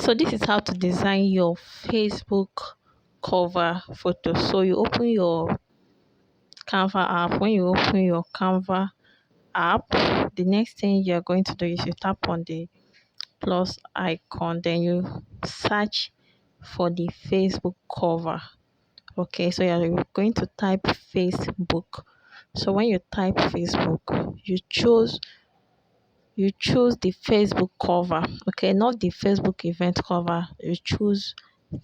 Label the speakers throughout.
Speaker 1: So this is how to design your Facebook cover photo. So you open your Canva app. When you open your Canva app, the next thing you're going to do is you tap on the plus icon, then you search for the Facebook cover. Okay, so you're going to type Facebook. So when you type Facebook, you choose the Facebook cover. Okay, not the Facebook event cover. You choose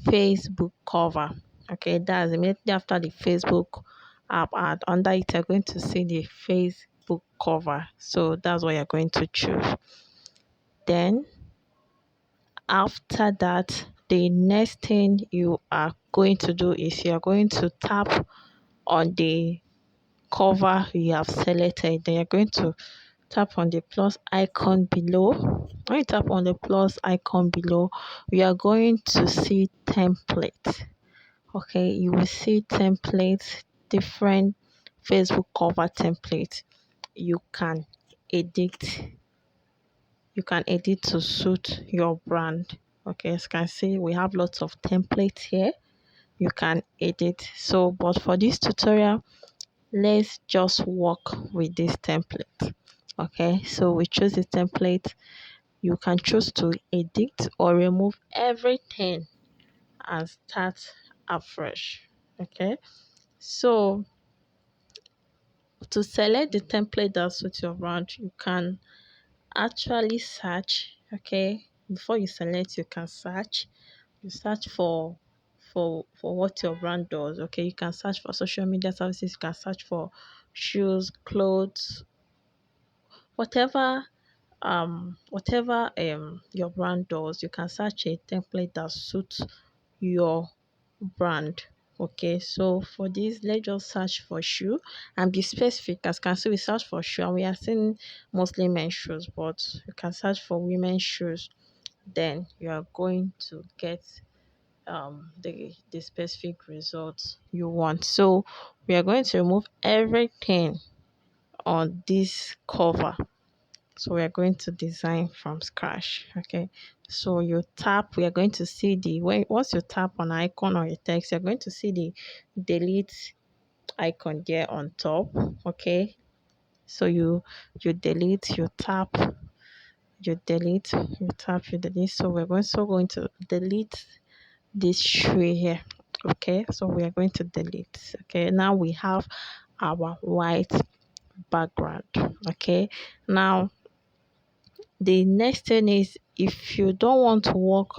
Speaker 1: Facebook cover. Okay, that's immediately after the Facebook app ad. Under it, you're going to see the Facebook cover. So that's what you're going to choose. Then after that, the next thing you are going to do is you're going to tap on the cover you have selected. Then you're going to tap on the plus icon below. When you tap on the plus icon below, we are going to see template. Okay, you will see templates, different Facebook cover templates. You can edit. You can edit to suit your brand. Okay, as you can see, we have lots of templates here. You can edit. So, but for this tutorial, let's just work with this template. Okay, so we choose the template. You can choose to edit or remove everything and start afresh. Okay, so to select the template that suits your brand, you can actually search. Okay, before you select, you can search. You search for what your brand does. Okay, you can search for social media services. You can search for shoes, clothes, whatever your brand does. You can search a template that suits your brand. Okay, so for this, let's just search for shoe and be specific. As you can see, we search for shoe and we are seeing mostly men's shoes, but you can search for women's shoes. Then you are going to get the specific results you want. So we are going to remove everything on this cover. So we are going to design from scratch. Okay, so you tap, we are going to see once you tap on icon or a text, you're going to see the delete icon there on top. Okay, so you delete, you tap, you delete, you tap, you delete. So we're also going to delete this tree here. Okay, so we are going to delete. Okay, now we have our white background. Okay, now the next thing is, if you don't want to work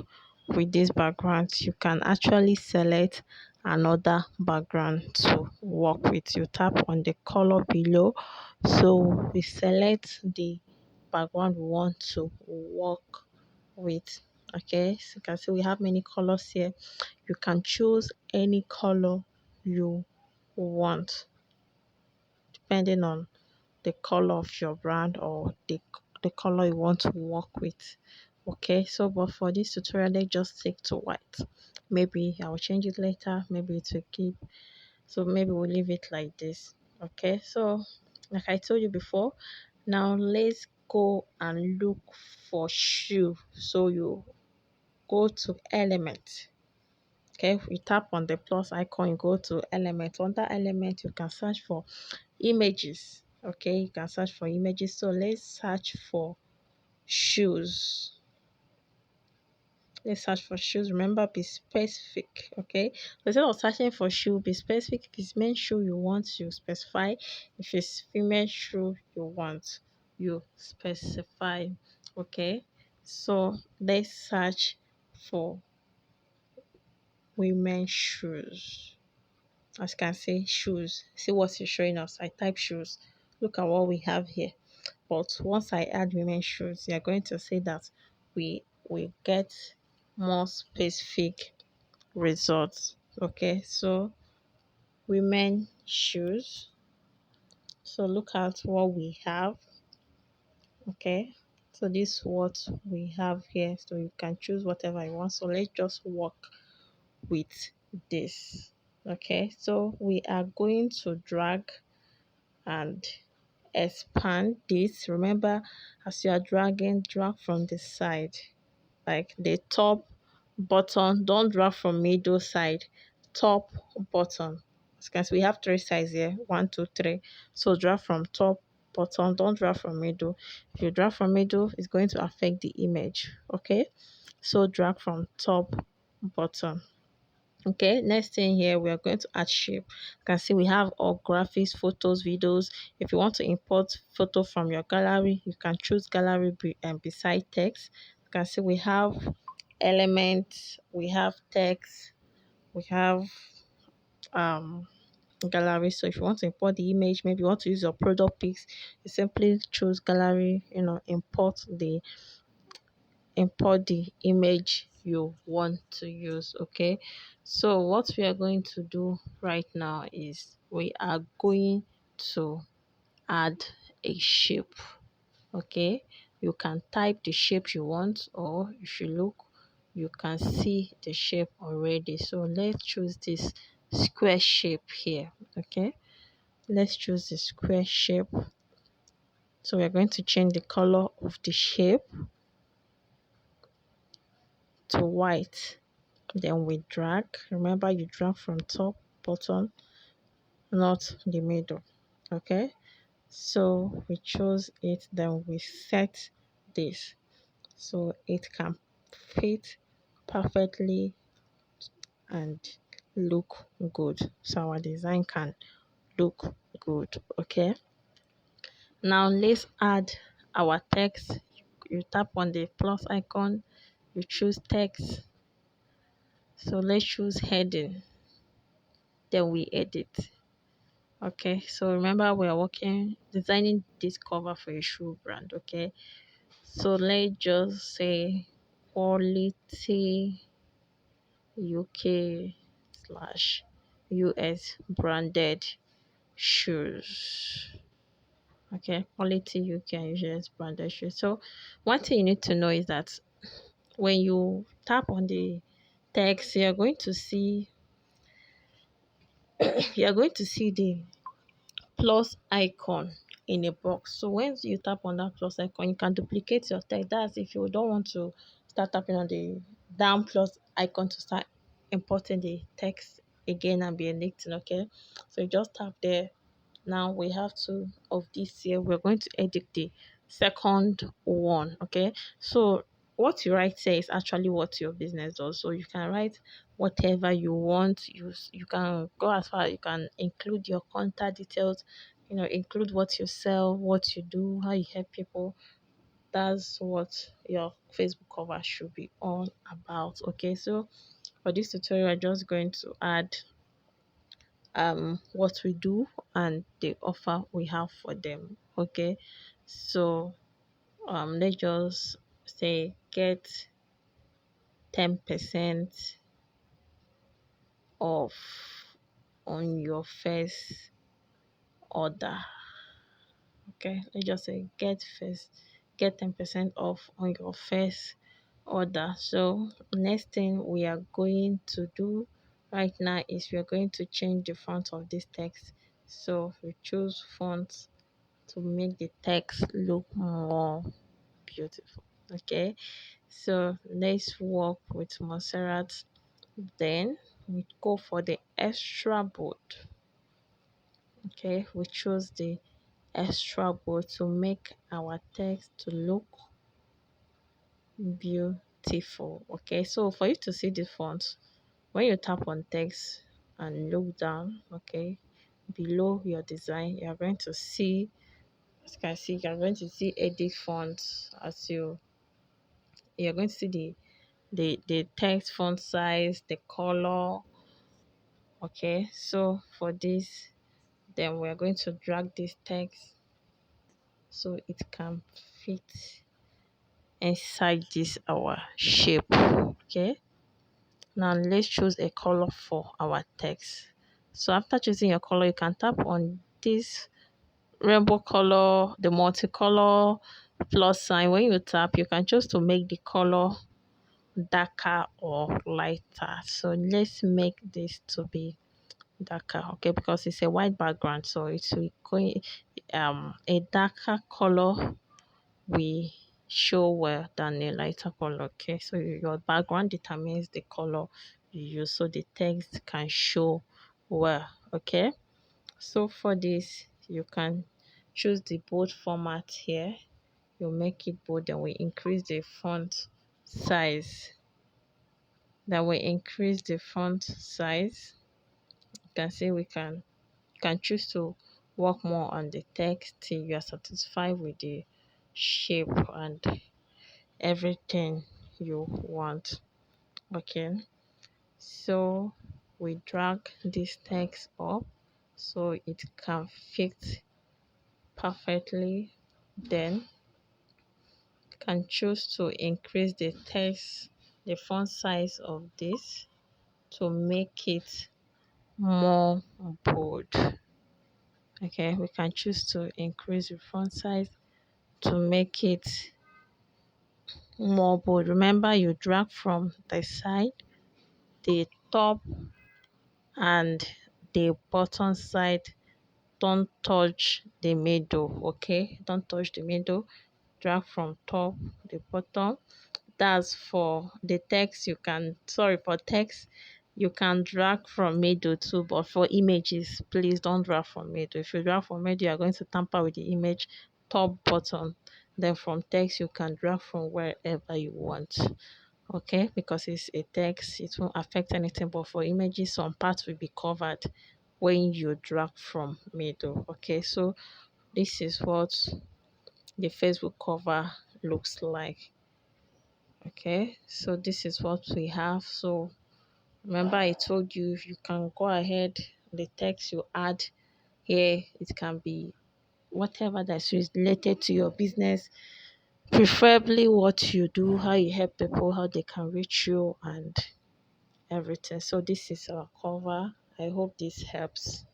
Speaker 1: with this background, you can actually select another background to work with. You tap on the color below, so we select the background we want to work with. Okay, so you can see we have many colors here. You can choose any color you want depending on the color of your brand or the color you want to work with. Okay, so but for this tutorial, let's just stick to white. Maybe I'll change it later, maybe it will keep, so maybe we'll leave it like this. Okay, so like I told you before, now let's go and look for shoe. So you go to element. Okay, we tap on the plus icon, you go to element. Under element, you can search for images. Okay, you can search for images. So let's search for shoes. Let's search for shoes. Remember, be specific. Okay, so instead of searching for shoe, be specific. If it's men's shoe you want, you specify. If it's female shoe you want, you specify. Okay, so let's search for women's shoes. As you can see, shoes. See what it's showing us. I type shoes. Look at what we have here. But once I add women's shoes, you're going to see that we get more specific results. Okay, so women shoes. So look at what we have. Okay, so this is what we have here. So you can choose whatever you want. So let's just work with this. Okay, so we are going to drag and expand this. Remember, as you are dragging, drag from the side, like the top button, don't drag from middle side, top, bottom. As you can see, we have three sides here, one, two, three. So drag from top, bottom, don't drag from middle. If you drag from middle, it's going to affect the image. Okay, so drag from top, bottom. Okay, next thing here, we are going to add shape. You can see we have all graphics, photos, videos. If you want to import photo from your gallery, you can choose gallery and beside text. You can see we have elements, we have text, we have um gallery. So if you want to import the image, maybe you want to use your product pics, you simply choose gallery, import the image you want to use. Okay, so what we are going to do right now is we are going to add a shape. Okay, you can type the shape you want, or if you look, you can see the shape already. So let's choose this square shape here. Okay, let's choose the square shape. So we're going to change the color of the shape to white. Then we drag. Remember, you drag from top, bottom, not the middle. Okay, so we choose it, then we set this so it can fit perfectly and look good. So our design can look good. Okay, now let's add our text. You tap on the plus icon, you choose text. So let's choose heading, then we edit. Okay, so remember we are working designing this cover for a shoe brand. Okay, so let's just say quality UK slash US branded shoes. Okay, quality UK and US branded shoes. So one thing you need to know is that when you tap on the text, you're going to see the plus icon in a box. So once you tap on that plus icon, you can duplicate your text. That's if you don't want to start tapping on the down plus icon to start importing the text again and be editing. Okay, so you just tap there. Now we have two of this here. We're going to edit the second one. Okay, so what you write here is actually what your business does. So you can write whatever you want. You can go as far, you can include your contact details, include what you sell, what you do, how you help people. That's what your Facebook cover should be all about. Okay, so for this tutorial, I'm just going to add what we do and the offer we have for them. Okay, so let's just say get 10% off on your first order. Okay, let's just say get 10% off on your first order. So next thing we are going to do right now is we are going to change the font of this text. So we choose font to make the text look more beautiful. Okay, so let's work with Montserrat. Then we go for the extra bold. Okay, we choose the extra bold to make our text to look beautiful. Okay, so for you to see the font, when you tap on text and look down, okay, below your design, you are going to see, as you can see, you're going to see edit fonts. As you're going to see the text font size, the color. Okay, so for this, then we're going to drag this text so it can fit inside this our shape. Okay, now let's choose a color for our text. So after choosing your color, you can tap on this rainbow color, the multicolor plus sign. When you tap, you can choose to make the color darker or lighter. So let's make this to be darker. Okay, because it's a white background, so it's going a darker color we show well than a lighter color. Okay, so your background determines the color you use, so the text can show well. Okay, so for this you can choose the bold format here. You make it bold, then we increase the font size. You can see we can choose to work more on the text till you are satisfied with the shape and everything you want. Okay, so we drag this text up so it can fit perfectly. Then can choose to increase the font size of this to make it more bold. Okay, we can choose to increase the font size to make it more bold. Remember, you drag from the side, the top and the bottom side. Don't touch the middle. Okay, don't touch the middle. Drag from top, the bottom. That's for the text. For text you can drag from middle too, but for images please don't drag from middle. If you drag from middle, you are going to tamper with the image top, bottom. Then from text you can drag from wherever you want. Okay, because it's a text, it won't affect anything, but for images some parts will be covered when you drag from middle. Okay, so this is what the Facebook cover looks like. Okay, so this is what we have. So remember I told you you can go ahead, the text you add here, it can be whatever that is related to your business, preferably what you do, how you help people, how they can reach you and everything. So this is our cover. I hope this helps.